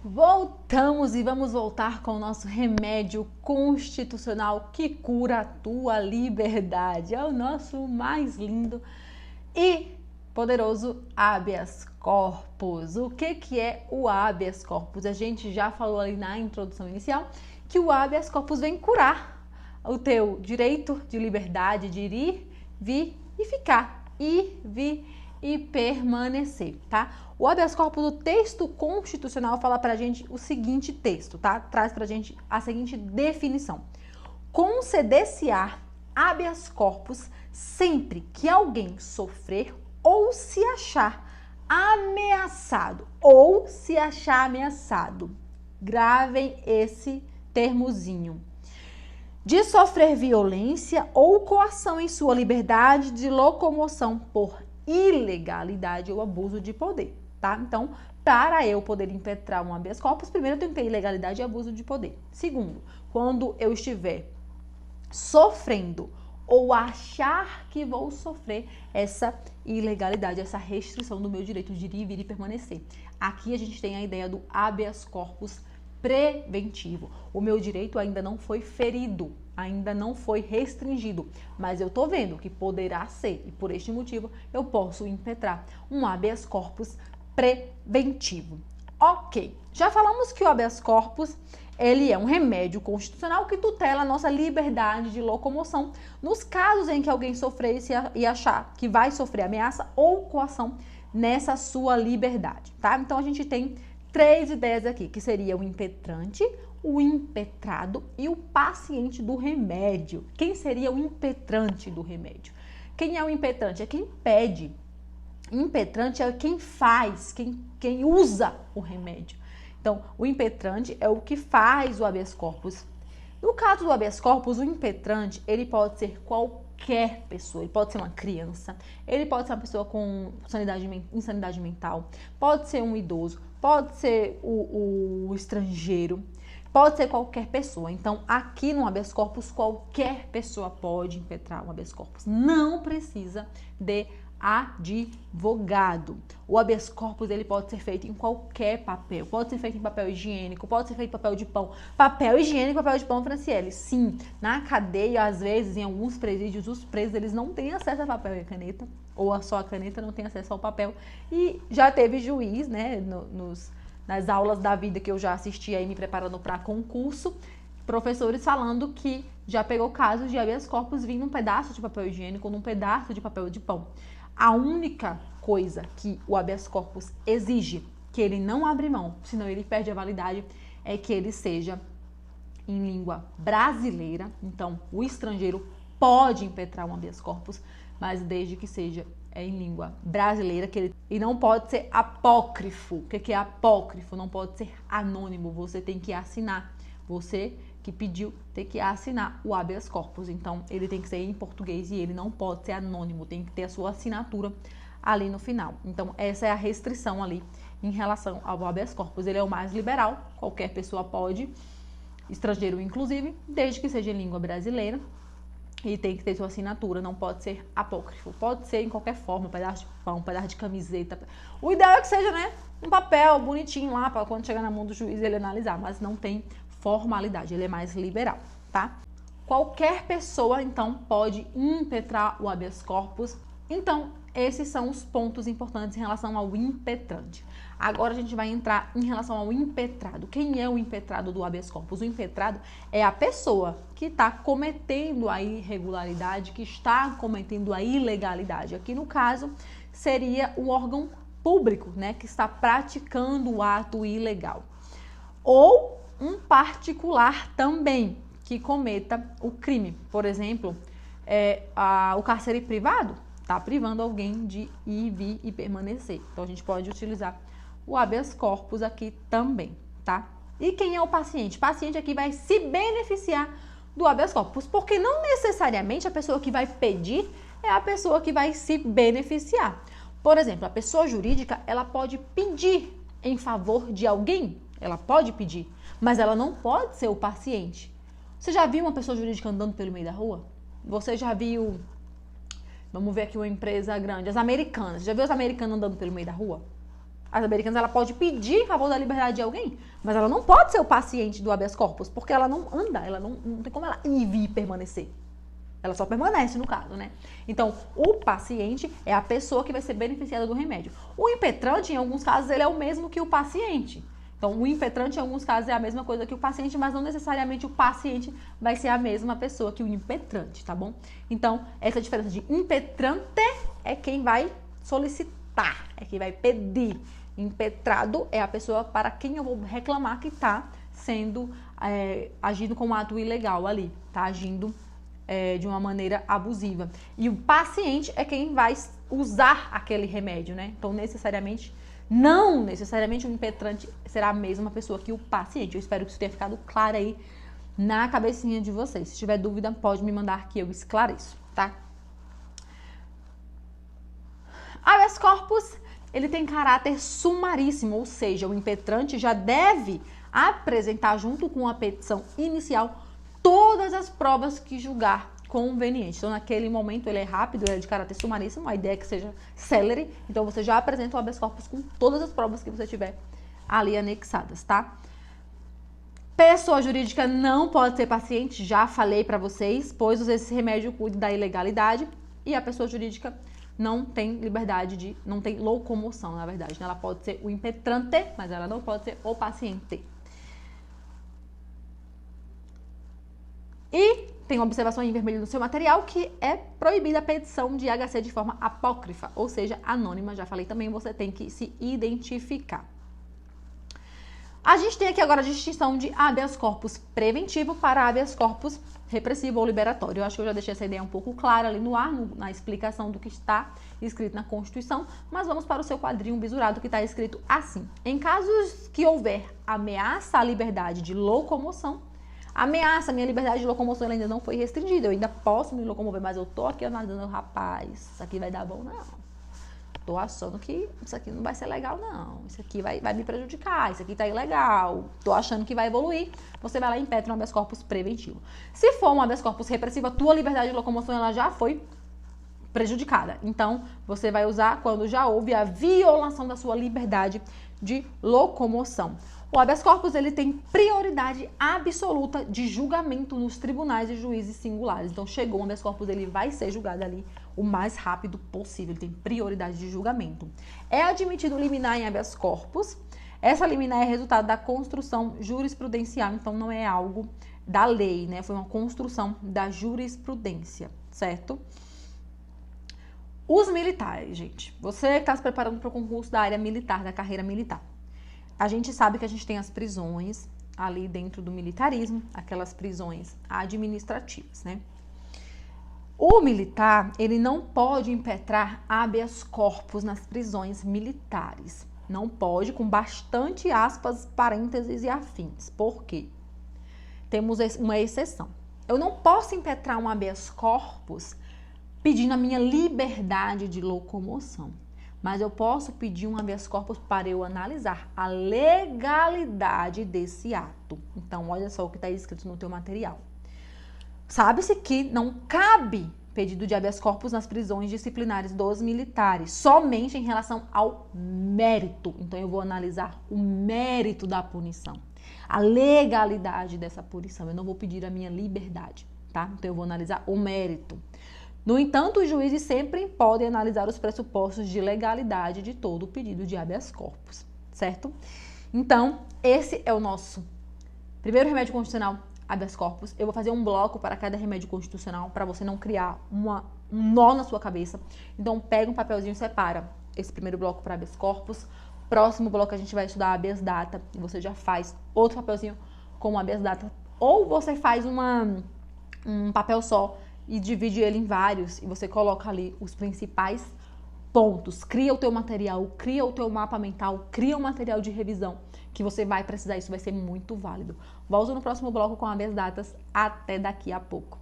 Voltamos e vamos voltar com o nosso remédio constitucional que cura a tua liberdade. É o nosso mais lindo e poderoso habeas corpus. O que é o habeas corpus? A gente já falou ali na introdução inicial que o habeas corpus vem curar o teu direito de liberdade de ir, vir e ficar. Ir, vir e permanecer, tá? O habeas corpus do texto constitucional fala pra gente o seguinte texto, tá? Traz pra gente a seguinte definição. Conceder-se-á habeas corpus sempre que alguém sofrer ou se achar ameaçado, ou se achar ameaçado. Gravem esse termozinho. De sofrer violência ou coação em sua liberdade de locomoção por ilegalidade ou abuso de poder, tá? Então, para eu poder impetrar um habeas corpus, primeiro eu tenho que ter ilegalidade e abuso de poder. Segundo, quando eu estiver sofrendo ou achar que vou sofrer essa ilegalidade, essa restrição do meu direito de ir, vir e permanecer. Aqui a gente tem a ideia do habeas corpus preventivo. O meu direito ainda não foi ferido, ainda não foi restringido, mas eu tô vendo que poderá ser, e por este motivo eu posso impetrar um habeas corpus preventivo. Ok, já falamos que o habeas corpus, ele é um remédio constitucional que tutela a nossa liberdade de locomoção nos casos em que alguém sofrer e achar que vai sofrer ameaça ou coação nessa sua liberdade, tá? Então a gente tem três ideias aqui, que seria o impetrante, o impetrado e o paciente do remédio. Quem seria o impetrante do remédio? Quem é o impetrante? É quem pede. Impetrante é quem faz, quem usa o remédio. Então, o impetrante é o que faz o habeas corpus. No caso do habeas corpus, o impetrante, ele pode ser qualquer pessoa, ele pode ser uma criança, ele pode ser uma pessoa com insanidade mental, pode ser um idoso, pode ser o estrangeiro, pode ser qualquer pessoa. Então, aqui no habeas corpus, qualquer pessoa pode impetrar o habeas corpus. Não precisa de advogado. O habeas corpus, ele pode ser feito em qualquer papel. Pode ser feito em papel higiênico, pode ser feito em papel de pão. Papel higiênico, papel de pão, Franciele. Sim, na cadeia, às vezes, em alguns presídios, os presos, eles não têm acesso a papel e a caneta, ou só a caneta não tem acesso ao papel. E já teve juiz, né, nas aulas da vida que eu já assisti aí me preparando para concurso, professores falando que já pegou casos de habeas corpus vindo num pedaço de papel higiênico ou num pedaço de papel de pão. A única coisa que o habeas corpus exige, que ele não abre mão, senão ele perde a validade, é que ele seja em língua brasileira. Então, o estrangeiro pode impetrar um habeas corpus, mas desde que seja em língua brasileira, e não pode ser apócrifo. O que é apócrifo? Não pode ser anônimo, você tem que assinar. Você que pediu tem que assinar o habeas corpus. Então, ele tem que ser em português e ele não pode ser anônimo, tem que ter a sua assinatura ali no final. Então, essa é a restrição ali em relação ao habeas corpus. Ele é o mais liberal, qualquer pessoa pode, estrangeiro inclusive, desde que seja em língua brasileira. E tem que ter sua assinatura, não pode ser apócrifo. Pode ser em qualquer forma, um pedaço de pão, um pedaço de camiseta. O ideal é que seja, né, um papel bonitinho lá, para quando chegar na mão do juiz ele analisar, mas não tem formalidade, ele é mais liberal, tá? Qualquer pessoa, então, pode impetrar o habeas corpus. Então, esses são os pontos importantes em relação ao impetrante. Agora a gente vai entrar em relação ao impetrado. Quem é o impetrado do habeas corpus? O impetrado é a pessoa que está cometendo a irregularidade, que está cometendo a ilegalidade. Aqui no caso, seria o órgão público, né, que está praticando o ato ilegal. Ou um particular também que cometa o crime. Por exemplo, o cárcere privado está privando alguém de ir, vir e permanecer. Então, a gente pode utilizar o habeas corpus aqui também, tá? E quem é o paciente? O paciente aqui vai se beneficiar do habeas corpus, porque não necessariamente a pessoa que vai pedir é a pessoa que vai se beneficiar. Por exemplo, a pessoa jurídica, ela pode pedir em favor de alguém, ela pode pedir, mas ela não pode ser o paciente. Você já viu uma pessoa jurídica andando pelo meio da rua? Você já viu, vamos ver aqui uma empresa grande, as Americanas. Já viu as Americanas andando pelo meio da rua? As americanas, ela pode pedir em favor da liberdade de alguém, mas ela não pode ser o paciente do habeas corpus, porque ela não anda, ela não tem como ela ir e vir permanecer. Ela só permanece, no caso, né? Então, o paciente é a pessoa que vai ser beneficiada do remédio. O impetrante, em alguns casos, ele é o mesmo que o paciente. Então, o impetrante, em alguns casos, é a mesma coisa que o paciente, mas não necessariamente o paciente vai ser a mesma pessoa que o impetrante, tá bom? Então, essa diferença de impetrante é quem vai solicitar, é quem vai pedir. Impetrado é a pessoa para quem eu vou reclamar que está sendo, agindo com um ato ilegal ali, tá agindo de uma maneira abusiva. E o paciente é quem vai usar aquele remédio, né? Então, não necessariamente o impetrante será a mesma pessoa que o paciente. Eu espero que isso tenha ficado claro aí na cabecinha de vocês. Se tiver dúvida, pode me mandar que eu esclareço, tá? Habeas corpus, ele tem caráter sumaríssimo, ou seja, o impetrante já deve apresentar junto com a petição inicial todas as provas que julgar conveniente. Então, naquele momento, ele é rápido, ele é de caráter sumaríssimo, a ideia é que seja célere. Então, você já apresenta o habeas corpus com todas as provas que você tiver ali anexadas, tá? Pessoa jurídica não pode ser paciente, já falei pra vocês, pois esse remédio cuida da ilegalidade e a pessoa jurídica não tem liberdade não tem locomoção, na verdade, né? Ela pode ser o impetrante, mas ela não pode ser o paciente. E tem uma observação em vermelho no seu material que é proibida a petição de HC de forma apócrifa, ou seja, anônima. Já falei também, você tem que se identificar. A gente tem aqui agora a distinção de habeas corpus preventivo para habeas corpus repressivo ou liberatório. Eu acho que eu já deixei essa ideia um pouco clara ali no ar, na explicação do que está escrito na Constituição, mas vamos para o seu quadrinho bisurado que está escrito assim. Em casos que houver ameaça à liberdade de locomoção, ameaça, minha liberdade de locomoção ainda não foi restringida, eu ainda posso me locomover, mas eu tô aqui analisando, rapaz, isso aqui vai dar bom não. Tô achando que isso aqui não vai ser legal não, isso aqui vai me prejudicar, isso aqui tá ilegal, tô achando que vai evoluir, você vai lá e impetra um habeas corpus preventivo. Se for um habeas corpus repressivo, a tua liberdade de locomoção ela já foi prejudicada, então você vai usar quando já houve a violação da sua liberdade de locomoção. O habeas corpus ele tem prioridade absoluta de julgamento nos tribunais e juízes singulares. Então, chegou o habeas corpus, ele vai ser julgado ali o mais rápido possível. Ele tem prioridade de julgamento. É admitido liminar em habeas corpus. Essa liminar é resultado da construção jurisprudencial, então não é algo da lei, né? Foi uma construção da jurisprudência, certo? Os militares, gente. Você que está se preparando para o concurso da área militar, da carreira militar. A gente sabe que a gente tem as prisões ali dentro do militarismo, aquelas prisões administrativas, né? O militar, ele não pode impetrar habeas corpus nas prisões militares. Não pode, com bastante aspas, parênteses e afins. Por quê? Temos uma exceção. Eu não posso impetrar um habeas corpus pedindo a minha liberdade de locomoção. Mas eu posso pedir um habeas corpus para eu analisar a legalidade desse ato. Então, olha só o que está escrito no teu material. Sabe-se que não cabe pedido de habeas corpus nas prisões disciplinares dos militares, somente em relação ao mérito. Então, eu vou analisar o mérito da punição, a legalidade dessa punição. Eu não vou pedir a minha liberdade, tá? Então, eu vou analisar o mérito. No entanto, os juízes sempre podem analisar os pressupostos de legalidade de todo o pedido de habeas corpus, certo? Então, esse é o nosso primeiro remédio constitucional, habeas corpus. Eu vou fazer um bloco para cada remédio constitucional, para você não criar um nó na sua cabeça. Então, pega um papelzinho e separa esse primeiro bloco para habeas corpus. Próximo bloco a gente vai estudar habeas data, e você já faz outro papelzinho com habeas data. Ou você faz um papel só, e divide ele em vários, e você coloca ali os principais pontos. Cria o teu material, cria o teu mapa mental, cria um material de revisão que você vai precisar, isso vai ser muito válido. Volto no próximo bloco com habeas datas, até daqui a pouco.